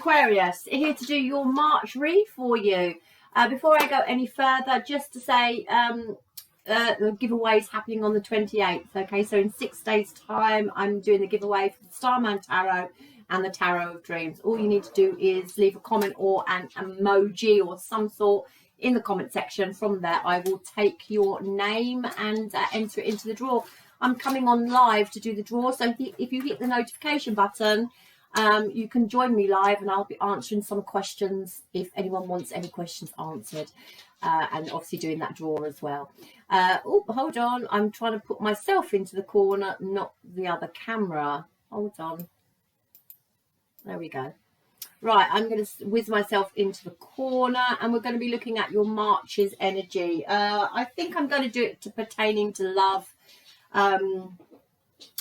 Aquarius, here to do your March read for you. Before I go any further, just to say the giveaway is happening on the 28th. Okay, so in 6 days' time, I'm doing the giveaway for the Starman Tarot and the Tarot of Dreams. All you need to do is leave a comment or an emoji or some sort in the comment section. From there, I will take your name and enter it into the draw. I'm coming on live to do the draw, so if you hit the notification button, you can join me live and I'll be answering some questions if anyone wants any questions answered, and obviously doing that draw as well. Oh, hold on, I'm trying to put myself into the corner, not the other camera. Hold on. There we go. Right, I'm going to whiz myself into the corner and we're going to be looking at your March's energy. I think I'm going to do it pertaining to love.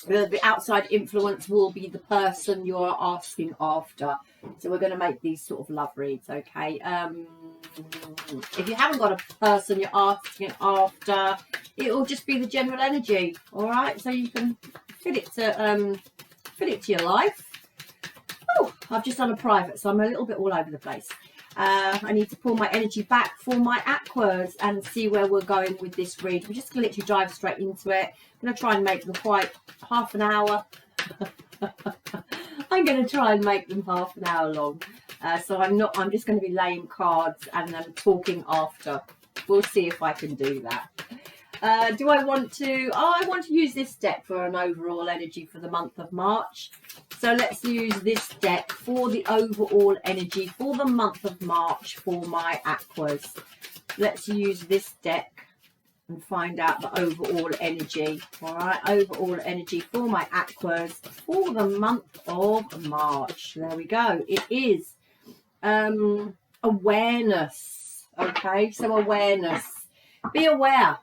The outside influence will be the person you're asking after. So we're going to make these sort of love reads, okay? If you haven't got a person you're asking after, it will just be the general energy, all right? So you can fit it to your life. Oh, I've just done a private, so I'm a little bit all over the place. I need to pull my energy back for my aquas and see where we're going with this read. We're just going to literally dive straight into it. I'm going to try and make them quite half an hour. I'm going to try and make them half an hour long. So I'm just going to be laying cards and then talking after. We'll see if I can do that. Do I want to? Oh, I want to use this deck for an overall energy for the month of March. So let's use this deck for the overall energy for the month of March for my aquas. Let's use this deck and find out the overall energy. All right, overall energy for my aquas for the month of March. There we go. It is awareness. Okay, so awareness. Be aware.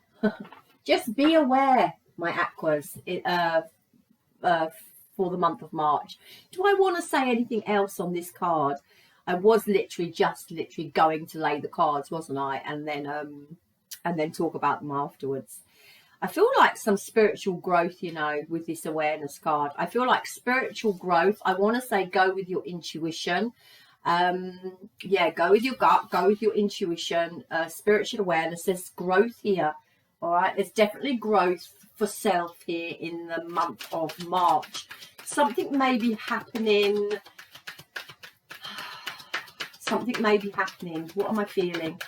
Just be aware, my aquas, for the month of March. Do I want to say anything else on this card? I was literally going to lay the cards, wasn't I? And then talk about them afterwards. I feel like some spiritual growth, you know, with this awareness card. I feel like spiritual growth. I want to say go with your intuition. Yeah, go with your gut, go with your intuition. Spiritual awareness. There's growth here. All right, there's definitely growth for self here in the month of March. Something may be happening. Something may be happening. What am I feeling?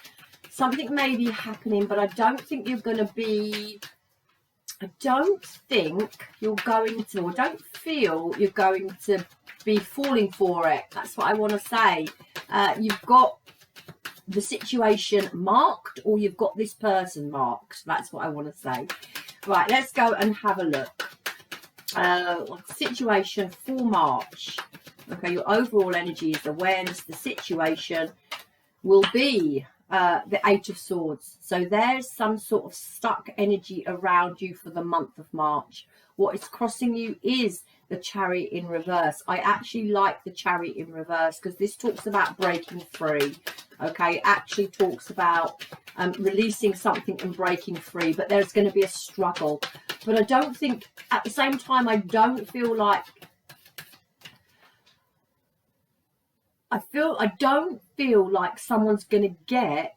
Something may be happening, but I don't think you're going to be... I don't think you're going to, or don't feel you're going to be falling for it. That's what I want to say. You've got the situation marked, or you've got this person marked. That's what I want to say. Right, let's go and have a look. Situation for March. Okay, your overall energy is awareness. The situation will be the 8 of Swords. So there's some sort of stuck energy around you for the month of March. What is crossing you is the Chariot in reverse. I actually like the Chariot in reverse because this talks about breaking free. Okay, it actually talks about releasing something and breaking free, but there's going to be a struggle. But I don't think, at the same time, I don't feel like, I don't feel like someone's going to get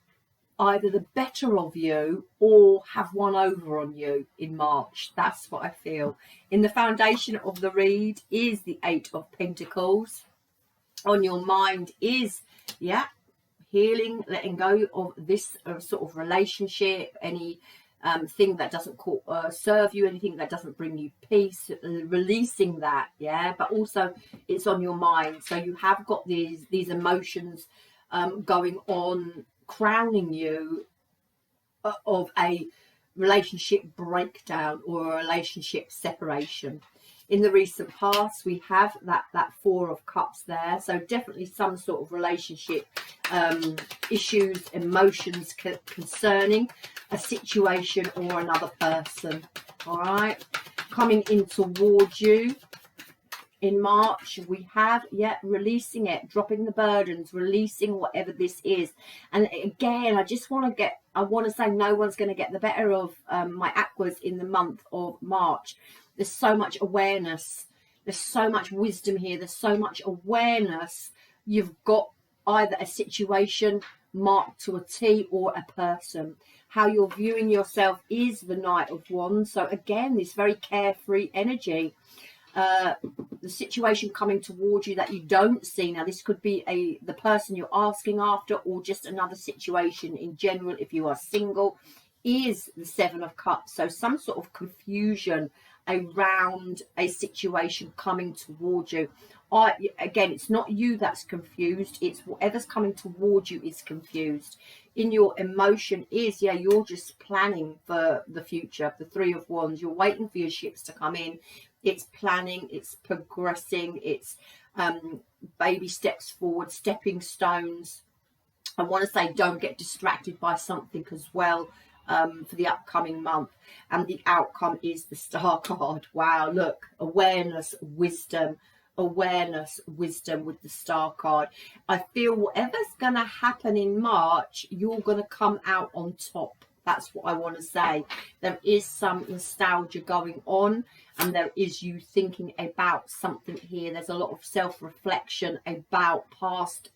either the better of you or have one over on you in March. That's what I feel. In the foundation of the read is the 8 of Pentacles. On your mind is, yeah, healing, letting go of this sort of relationship, any thing that doesn't serve you, anything that doesn't bring you peace, releasing that, yeah. But also it's on your mind, so you have got these emotions going on, crowning you of a relationship breakdown or a relationship separation. In the recent past, we have that 4 of Cups there. So definitely some sort of relationship issues, emotions concerning a situation or another person. All right. Coming in towards you in March, we have, yeah, releasing it, dropping the burdens, releasing whatever this is. And again, I want to say no one's going to get the better of my aquas in the month of March. There's so much awareness. There's so much wisdom here. There's so much awareness you've got either a situation marked to a T or a person. How you're viewing yourself is the Knight of Wands. So again, this very carefree energy. The situation coming towards you that you don't see. Now, this could be the person you're asking after, or just another situation in general. If you are single, is the Seven of Cups. So some sort of confusion around a situation coming towards you. Again, it's not you that's confused, it's whatever's coming towards you is confused. In your emotion is, yeah, you're just planning for the future. The Three of Wands, you're waiting for your ships to come in. It's planning, it's progressing, it's baby steps forward, stepping stones. I want to say don't get distracted by something as well for the upcoming month. And the outcome is the Star card. Wow, look, awareness, wisdom with the Star card. I feel whatever's going to happen in March, you're going to come out on top. That's what I want to say. There is some nostalgia going on, and there is you thinking about something here. There's a lot of self-reflection about past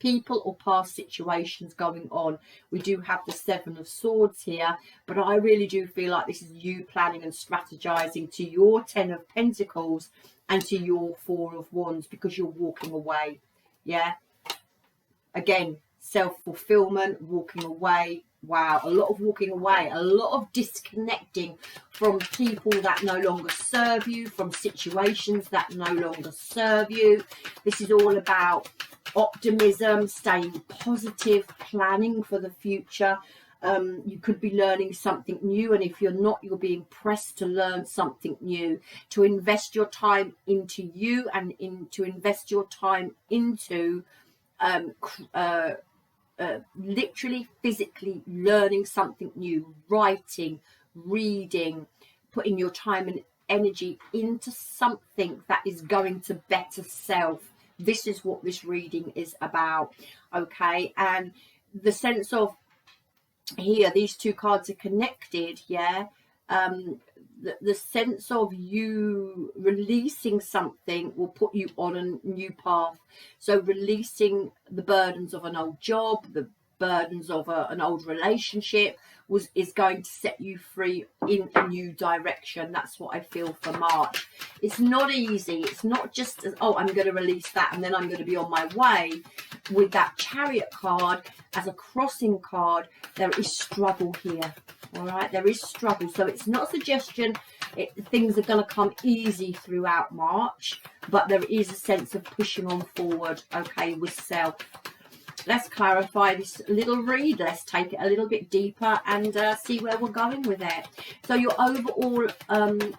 people or past situations going on. We do have the Seven of Swords here, but I really do feel like this is you planning and strategizing to your Ten of Pentacles and to your Four of Wands, because you're walking away. Yeah, again, self-fulfillment, walking away. Wow, a lot of walking away, a lot of disconnecting from people that no longer serve you, from situations that no longer serve you. This is all about optimism, staying positive, planning for the future. You could be learning something new, and if you're not, you're being pressed to learn something new, to invest your time into you, and to invest your time into literally physically learning something new, writing, reading, putting your time and energy into something that is going to better self. This is what this reading is about. Okay, and the sense of here, these two cards are connected. Yeah, the sense of you releasing something will put you on a new path. So releasing the burdens of an old job, the burdens of an old relationship is going to set you free in a new direction. That's what I feel for March. It's not easy. It's not just, oh, I'm going to release that and then I'm going to be on my way. With that Chariot card as a crossing card, there is struggle here. All right, there is struggle. So it's not a suggestion things are going to come easy throughout March, but there is a sense of pushing on forward, okay, with self. Let's clarify this little read. Let's take it a little bit deeper and see where we're going with it. So your overall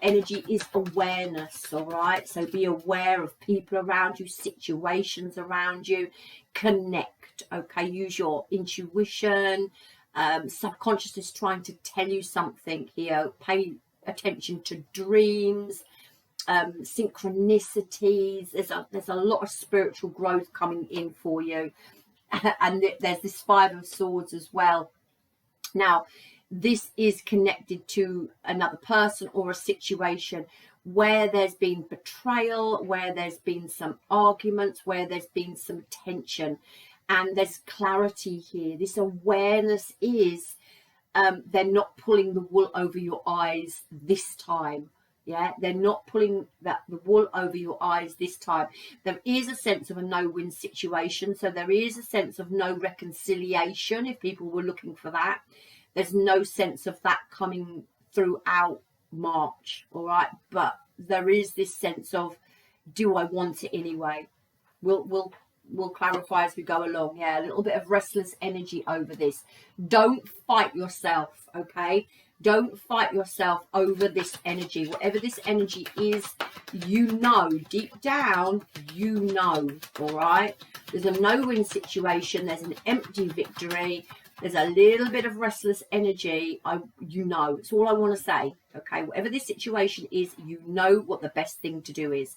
energy is awareness, all right? So be aware of people around you, situations around you. Connect, okay? Use your intuition. Subconsciousness trying to tell you something here. Pay attention to dreams, synchronicities. There's a lot of spiritual growth coming in for you. And there's this Five of Swords as well. Now, this is connected to another person or a situation where there's been betrayal, where there's been some arguments, where there's been some tension. And there's clarity here. This awareness is they're not pulling the wool over your eyes this time. Yeah, they're not pulling the wool over your eyes this time. There is a sense of a no-win situation. So there is a sense of no reconciliation if people were looking for that. There's no sense of that coming throughout March, all right? But there is this sense of, do I want it anyway? We'll clarify as we go along. Yeah, a little bit of restless energy over this. Don't fight yourself, okay? Don't fight yourself over this energy. Whatever this energy is, you know, deep down, you know, all right? There's a no-win situation. There's an empty victory. There's a little bit of restless energy. You know, it's all I want to say, okay? Whatever this situation is, you know what the best thing to do is.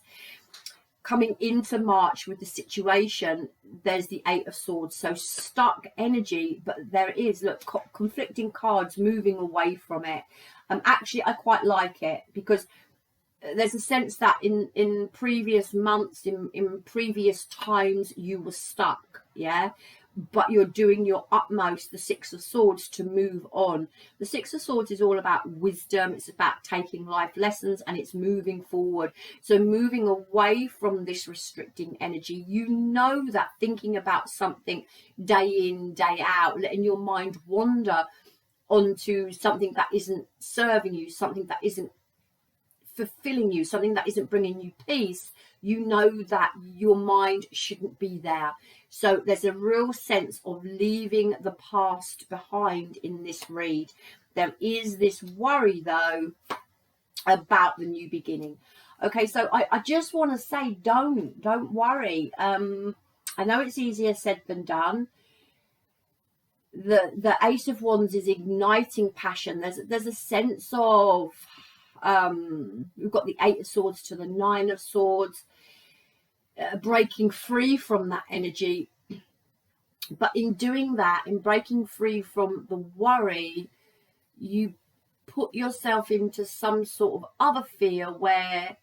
Coming into March with the situation, there's the Eight of Swords. So stuck energy, but there is, look, conflicting cards moving away from it. Actually, I quite like it because there's a sense that in previous months, in previous times, you were stuck, yeah, but you're doing your utmost, the Six of Swords, to move on. The Six of Swords is all about wisdom, it's about taking life lessons, and it's moving forward. So moving away from this restricting energy. You know that thinking about something day in, day out, letting your mind wander onto something that isn't serving you, something that isn't fulfilling you, something that isn't bringing you peace, you know that your mind shouldn't be there. So there's a real sense of leaving the past behind in this read. There is this worry though about the new beginning. Okay, so I just want to say, don't worry. I know it's easier said than done. The Ace of Wands is igniting passion. There's a sense of we've got the Eight of Swords to the Nine of Swords, breaking free from that energy. But in doing that, in breaking free from the worry, you put yourself into some sort of other fear where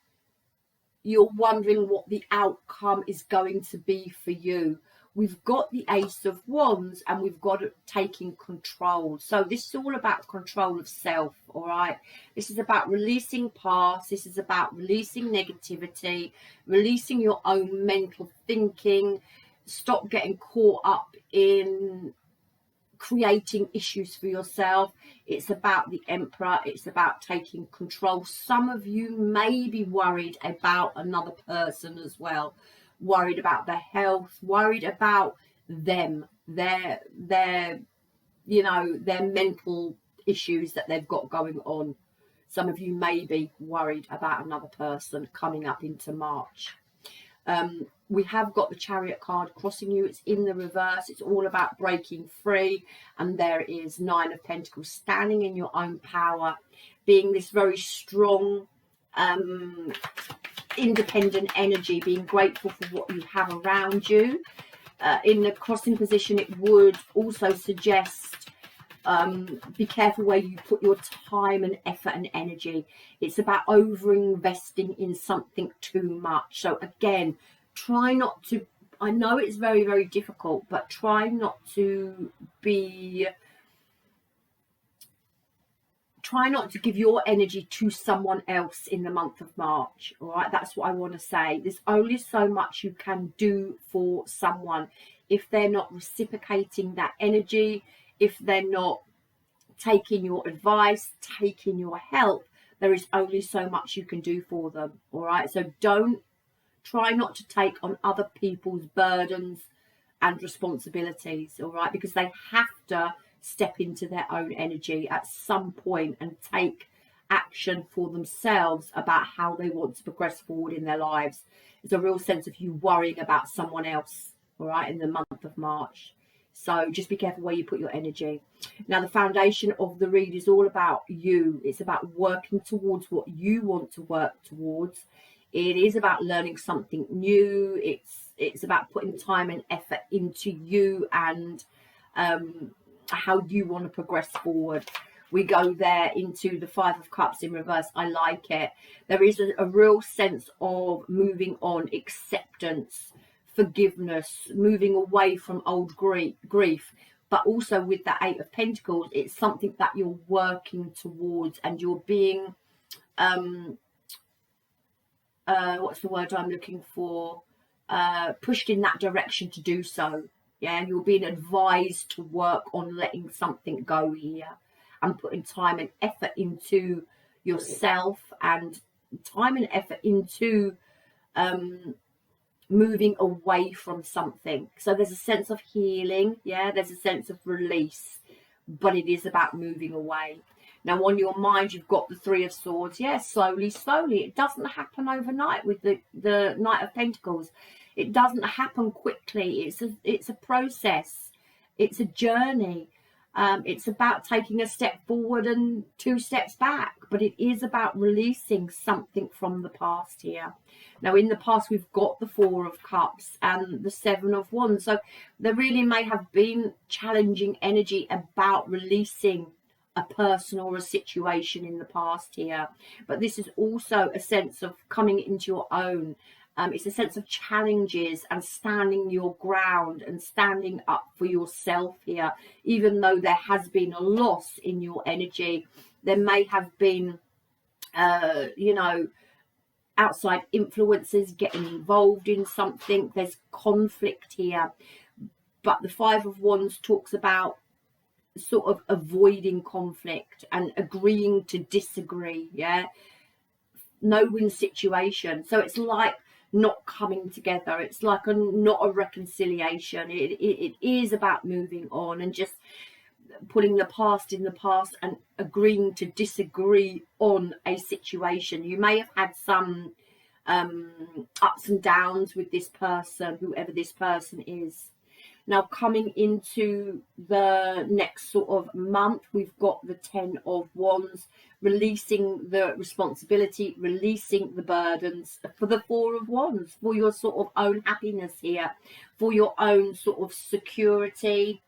you're wondering what the outcome is going to be for you. We've got the Ace of Wands and we've got it taking control. So this is all about control of self, all right? This is about releasing past. This is about releasing negativity, releasing your own mental thinking. Stop getting caught up in creating issues for yourself. It's about the Emperor. It's about taking control. Some of you may be worried about another person as well. Worried about their health, worried about them, their you know, their mental issues that they've got going on. Some of you may be worried about another person coming up into March. We have got the Chariot card crossing you. It's in the reverse. It's all about breaking free. And there is Nine of Pentacles, standing in your own power, being this very strong, independent energy, being grateful for what you have around you. In the crossing position, it would also suggest be careful where you put your time and effort and energy. It's about over investing in something too much. So again, try not to, I know it's very, very difficult, but try not to give your energy to someone else in the month of March. All right, that's what I want to say. There's only so much you can do for someone. If they're not reciprocating that energy, if they're not taking your advice, taking your help, there is only so much you can do for them. All right, so try not to take on other people's burdens and responsibilities. All right, because they have to step into their own energy at some point and take action for themselves about how they want to progress forward in their lives. There's a real sense of you worrying about someone else, all right, in the month of March. So just be careful where you put your energy. Now, the foundation of the read is all about you. It's about working towards what you want to work towards. It is about learning something new. It's about putting time and effort into you and how you want to progress forward. We go there into the Five of Cups in reverse. I like it. There is a real sense of moving on, acceptance, forgiveness, moving away from old grief. But also with that Eight of Pentacles, it's something that you're working towards and you're being what's the word I'm looking for, pushed in that direction to do so. Yeah, you're being advised to work on letting something go here and putting time and effort into yourself and time and effort into moving away from something. So there's a sense of healing, yeah, there's a sense of release, but it is about moving away. Now, on your mind, you've got the Three of Swords. Yeah, slowly. It doesn't happen overnight with the Knight of Pentacles. It doesn't happen quickly. It's a process. It's a journey. It's about taking a step forward and 2 steps back. But it is about releasing something from the past here. Now, in the past, we've got the Four of Cups and the Seven of Wands. So there really may have been challenging energy about releasing a person or a situation in the past here, but this is also a sense of coming into your own. It's a sense of challenges and standing your ground and standing up for yourself here. Even though there has been a loss in your energy, there may have been, you know, outside influences getting involved in something. There's conflict here. But the Five of Wands talks about sort of avoiding conflict and agreeing to disagree. Yeah. No-win situation. So it's like not coming together. It's like not a reconciliation. It is about moving on and just putting the past in the past and agreeing to disagree on a situation. You may have had some ups and downs with this person, whoever this person is. Now, coming into the next sort of month, we've got the 10 of Wands, releasing the responsibility, releasing the burdens for the 4 of Wands, for your sort of own happiness here, for your own sort of security.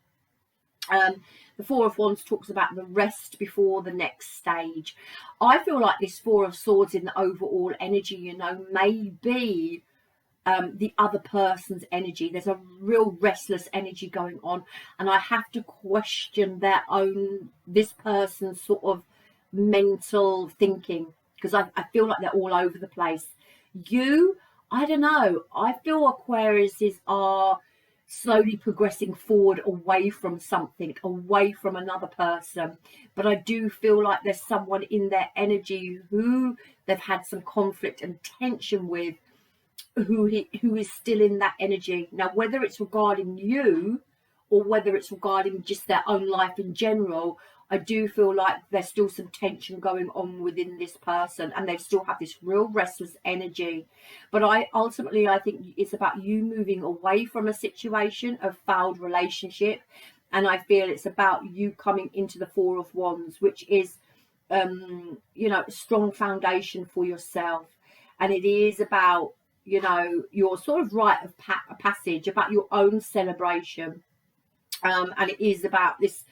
The 4 of Wands talks about the rest before the next stage. I feel like this 4 of Swords in the overall energy, you know, may be the other person's energy. There's a real restless energy going on, and I have to question this person's sort of mental thinking, because I feel like they're all over the place. I don't know, I feel Aquariuses are slowly progressing forward away from something, away from another person, but I do feel like there's someone in their energy who they've had some conflict and tension with, who is still in that energy. Now, whether it's regarding you or whether it's regarding just their own life in general, I do feel like there's still some tension going on within this person, and they still have this real restless energy. But I think it's about you moving away from a situation of failed relationship, and I feel it's about you coming into the 4 of Wands, which is you know, a strong foundation for yourself. And it is about, you know, your sort of rite of passage, about your own celebration, and it is about this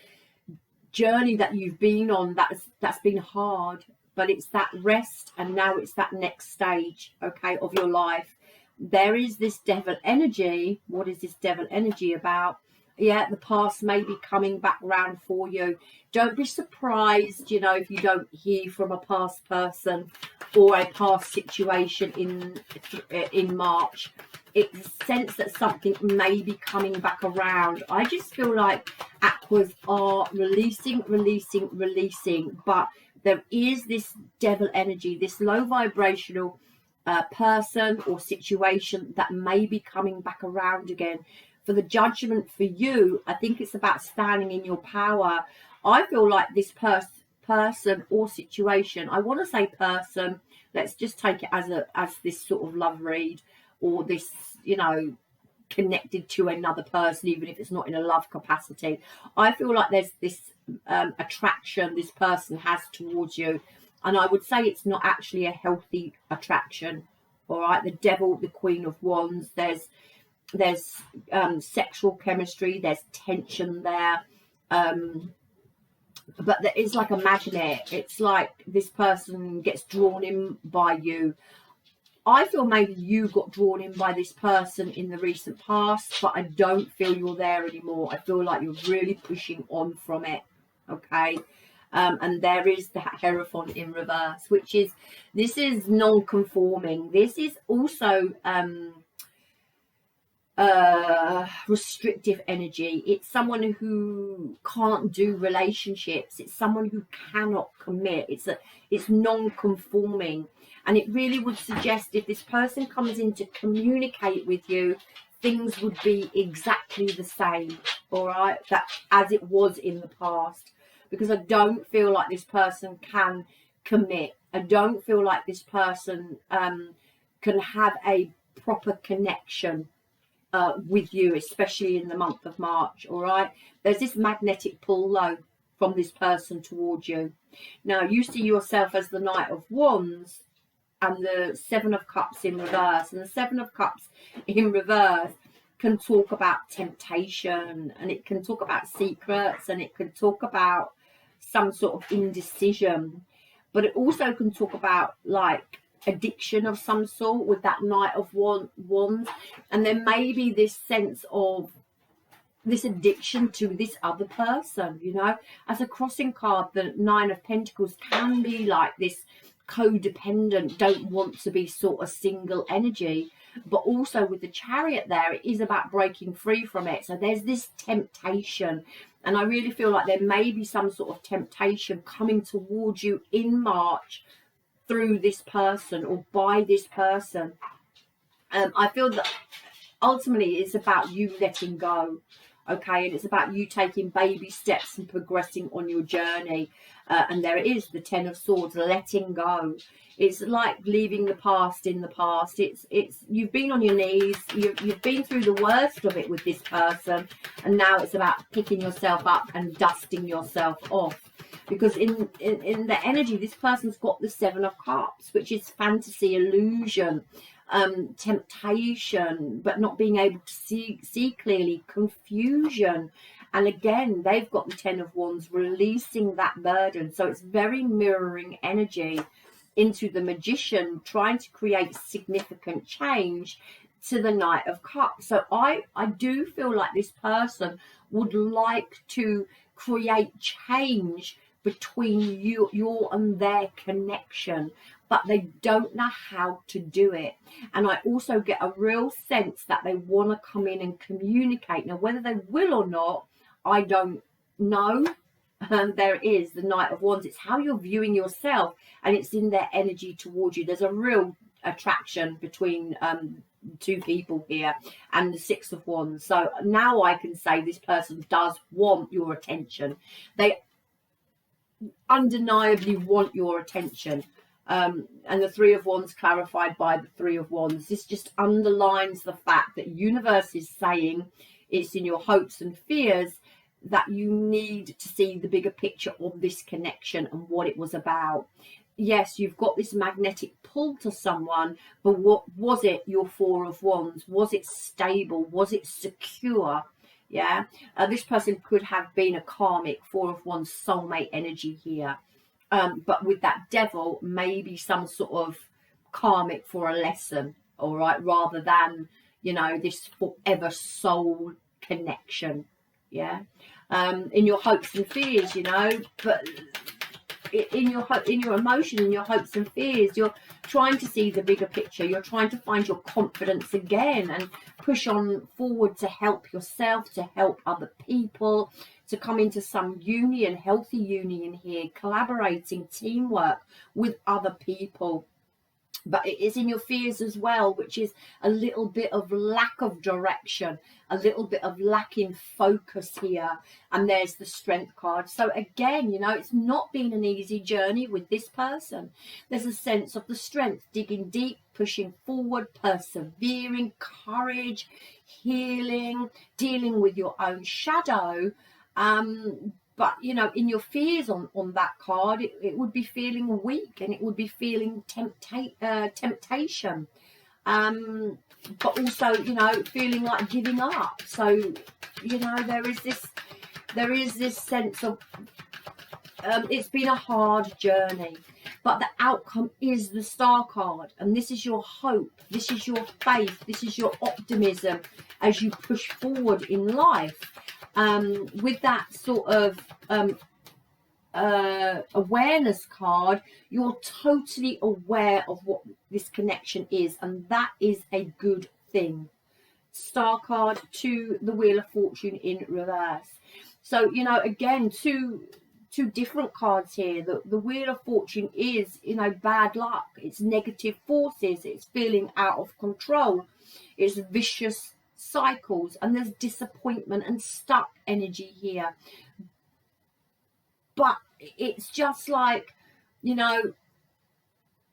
journey that you've been on that's been hard, but it's that rest, and now it's that next stage, okay, of your life. There is this devil energy. What is this devil energy about? Yeah, the past may be coming back round for you. Don't be surprised, you know, if you don't hear from a past person or a past situation in March. It's a sense that something may be coming back around. I just feel like Aquas are releasing, but there is this devil energy, this low vibrational person or situation that may be coming back around again. For the Judgment for you, I think it's about standing in your power. I feel like this person or situation, I want to say person, let's just take it as this sort of love read, or this, you know, connected to another person, even if it's not in a love capacity. I feel like there's this attraction this person has towards you, and I would say it's not actually a healthy attraction. All right, the Devil, the Queen of Wands, there's sexual chemistry, there's tension there, but there is like a magnet. It's like this person gets drawn in by you. I feel maybe you got drawn in by this person in the recent past, but I don't feel you're there anymore. I feel like you're really pushing on from it, okay? And there is the Hierophant in reverse, which is, this is non-conforming. This is also restrictive energy. It's someone who can't do relationships. It's someone who cannot commit. It's non-conforming, and it really would suggest if this person comes in to communicate with you, things would be exactly the same, all right, that as it was in the past, because I don't feel like this person can commit. I don't feel like this person can have a proper connection with you, especially in the month of March. All right, there's this magnetic pull though from this person towards you. Now, you see yourself as the Knight of Wands and the 7 of Cups in reverse, and the 7 of Cups in reverse can talk about temptation, and it can talk about secrets, and it can talk about some sort of indecision. But it also can talk about like addiction of some sort with that Knight of Wands. And there may be this sense of this addiction to this other person, you know. As a crossing card, the Nine of Pentacles can be like this codependent, don't want to be sort of single energy. But also with the Chariot there, it is about breaking free from it. So there's this temptation. And I really feel like there may be some sort of temptation coming towards you in March through this person or by this person. I feel that ultimately it's about you letting go. Okay, and it's about you taking baby steps and progressing on your journey. And there it is, the Ten of Swords, letting go. It's like leaving the past in the past. It's you've been on your knees, you've been through the worst of it with this person, and now it's about picking yourself up and dusting yourself off. Because in the energy, this person's got the Seven of Cups, which is fantasy, illusion, temptation, but not being able to see clearly, confusion. And again, they've got the Ten of Wands, releasing that burden. So it's very mirroring energy into the Magician, trying to create significant change, to the Knight of Cups. So I do feel like this person would like to create change between your and their connection, but they don't know how to do it. And I also get a real sense that they want to come in and communicate. Now, whether they will or not, I don't know. There it is, the Knight of Wands. It's how you're viewing yourself, and it's in their energy towards you. There's a real attraction between two people here, and the Six of Wands. So now I can say this person does want your attention. They undeniably want your attention. And the Three of Wands clarified by the Three of Wands. This just underlines the fact that universe is saying it's in your hopes and fears that you need to see the bigger picture of this connection and what it was about. Yes, you've got this magnetic pull to someone, but what was it? Your Four of Wands. Was it stable? Was it secure? Yeah, this person could have been a karmic Four of Wands soulmate energy here. But with that Devil, maybe some sort of karmic for a lesson, all right, rather than, you know, this forever soul connection. Yeah, in your hopes and fears, you know, but in your emotion, in your hopes and fears, you're trying to see the bigger picture. You're trying to find your confidence again and push on forward to help yourself, to help other people, to come into some union, healthy union here, collaborating, teamwork with other people. But it is in your fears as well, which is a little bit of lack of direction, a little bit of lack in focus here. And there's the Strength card. So again, you know, it's not been an easy journey with this person. There's a sense of the strength, digging deep, pushing forward, persevering, courage, healing, dealing with your own shadow. But, you know, in your fears on that card, it would be feeling weak, and it would be feeling temptation. But also, you know, feeling like giving up. So, you know, there is this sense of, it's been a hard journey. But the outcome is the Star card. And this is your hope. This is your faith. This is your optimism as you push forward in life. With that sort of awareness card, you're totally aware of what this connection is, and that is a good thing. Star card to the Wheel of Fortune in reverse. So, you know, again, two different cards here. The Wheel of Fortune is, you know, bad luck. It's negative forces. It's feeling out of control. It's vicious cycles, and there's disappointment and stuck energy here. But it's just like, you know,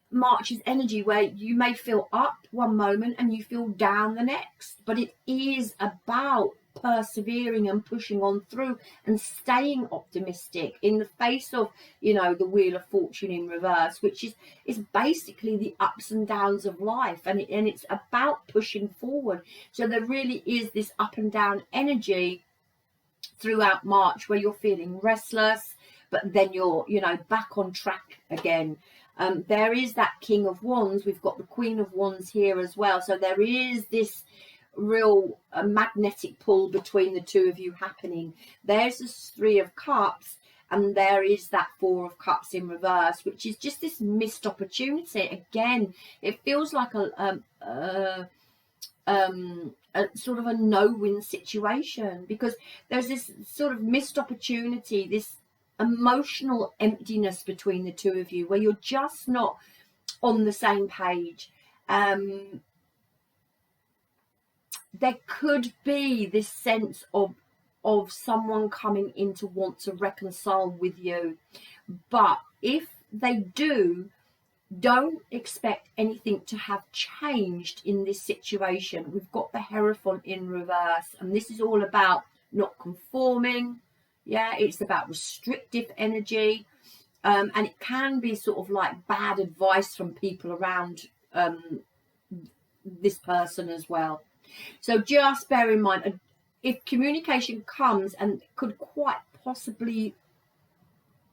March's energy, where you may feel up one moment and you feel down the next, but it is about persevering and pushing on through and staying optimistic in the face of, you know, the Wheel of Fortune in reverse, which is basically the ups and downs of life, and it's about pushing forward. So there really is this up and down energy throughout March, where you're feeling restless, but then you're, you know, back on track again. There is that King of Wands. We've got the Queen of Wands here as well. So there is this real magnetic pull between the two of you happening. There's this Three of Cups, and there is that Four of Cups in reverse, which is just this missed opportunity. Again, it feels like a sort of a no-win situation, because there's this sort of missed opportunity, this emotional emptiness between the two of you where you're just not on the same page. There could be this sense of someone coming in to want to reconcile with you, but if they do, don't expect anything to have changed in this situation. We've got the Hierophant in reverse, and this is all about not conforming. Yeah, it's about restrictive energy, and it can be sort of like bad advice from people around this person as well. So just bear in mind, if communication comes, and could quite possibly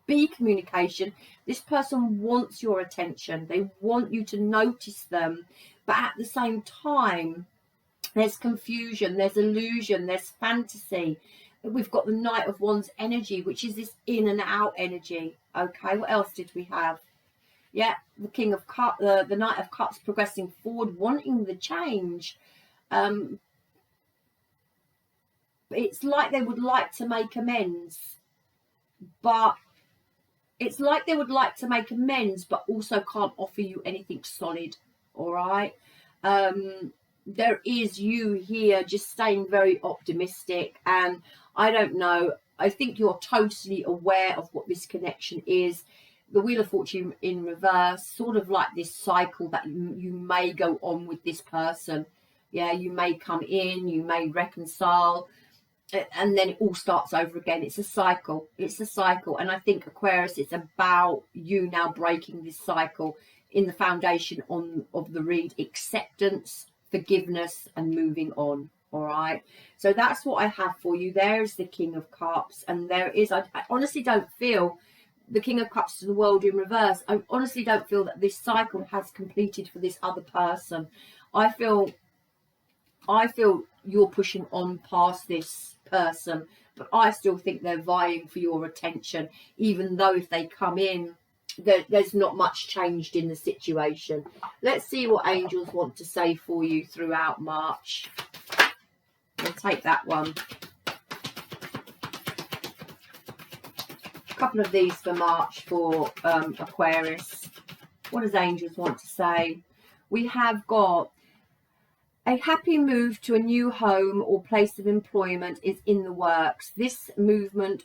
be communication, this person wants your attention. They want you to notice them, but at the same time, there's confusion, there's illusion, there's fantasy. We've got the Knight of Wands energy, which is this in and out energy. Okay, what else did we have? Yeah, the King of Cups, the Knight of Cups progressing forward, wanting the change. It's like they would like to make amends, but it's like they would like to make amends, but also can't offer you anything solid. All right. There is you here just staying very optimistic, and I don't know, I think you're totally aware of what this connection is. The Wheel of Fortune in reverse, sort of like this cycle that you may go on with this person. Yeah, you may come in, you may reconcile, and then it all starts over again. It's a cycle. It's a cycle. And I think, Aquarius, it's about you now breaking this cycle in the foundation of the read: acceptance, forgiveness, and moving on. All right. So that's what I have for you. There's the King of Cups, and there is, I honestly don't feel the King of Cups to the World in reverse. I honestly don't feel that this cycle has completed for this other person. I feel you're pushing on past this person, but I still think they're vying for your attention, even though if they come in, there's not much changed in the situation. Let's see what angels want to say for you throughout March. We'll take that one. A couple of these for March for Aquarius. What does angels want to say? We have got a happy move to a new home or place of employment is in the works. This movement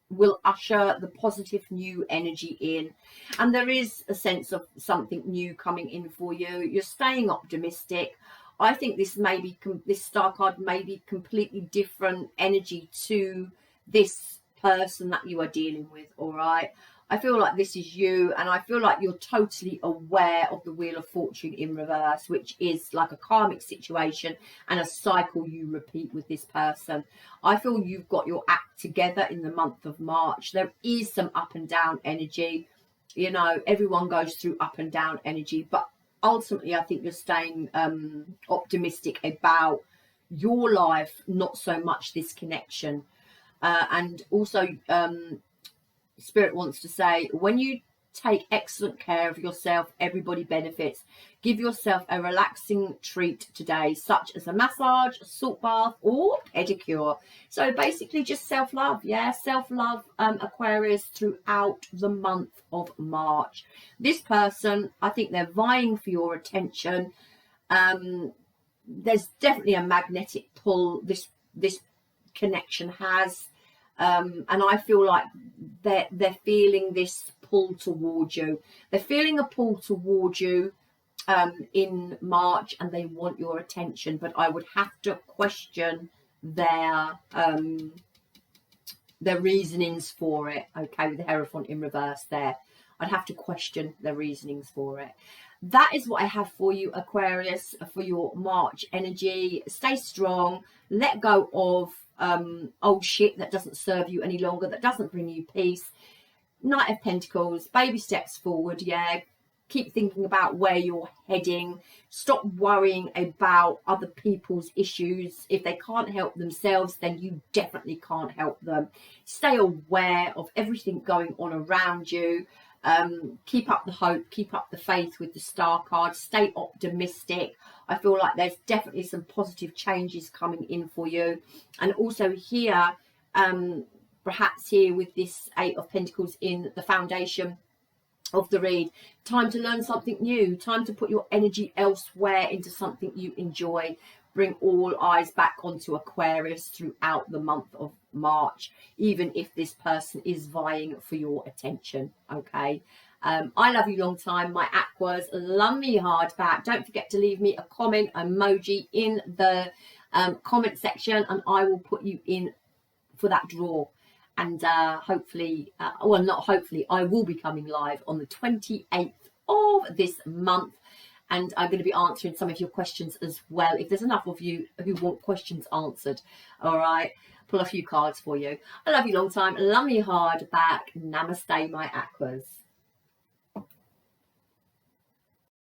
will usher the positive new energy in, and there is a sense of something new coming in for you. You're staying optimistic. I think this may be, this star card may be completely different energy to this person that you are dealing with. All right, I feel like this is you, and I feel like you're totally aware of the Wheel of Fortune in reverse, which is like a karmic situation and a cycle you repeat with this person. I feel you've got your act together in the month of March. There is some up and down energy. You know, everyone goes through up and down energy, but ultimately I think you're staying optimistic about your life, not so much this connection. And also, Spirit wants to say, when you take excellent care of yourself, everybody benefits. Give yourself a relaxing treat today, such as a massage, a salt bath, or pedicure. So basically just self-love. Yeah, self-love, Aquarius, throughout the month of March. This person, I think they're vying for your attention. There's definitely a magnetic pull this connection has. And I feel like they're feeling this pull towards you. They're feeling a pull towards you in March, and they want your attention. But I would have to question their their reasonings for it. Okay, with the Hierophant in reverse there, I'd have to question their reasonings for it. That is what I have for you, Aquarius, for your March energy. Stay strong. Let go of old shit that doesn't serve you any longer, that doesn't bring you peace. Knight of Pentacles, baby steps forward, yeah. Keep thinking about where you're heading. Stop worrying about other people's issues. If they can't help themselves, then you definitely can't help them. Stay aware of everything going on around you. Keep up the hope, keep up the faith with the Star card. Stay optimistic. I feel like there's definitely some positive changes coming in for you. And also here, perhaps here with this Eight of Pentacles in the foundation of the read, time to learn something new, time to put your energy elsewhere into something you enjoy. Bring all eyes back onto Aquarius throughout the month of March, even if this person is vying for your attention. Okay, I love you long time, my Aquas. Love me hard back. Don't forget to leave me a comment emoji in the comment section, and I will put you in for that draw. And hopefully, well, not hopefully, I will be coming live on the 28th of this month. And I'm going to be answering some of your questions as well, if there's enough of you who want questions answered. All right, pull a few cards for you. I love you long time. Love me hard back. Namaste, my Aquas.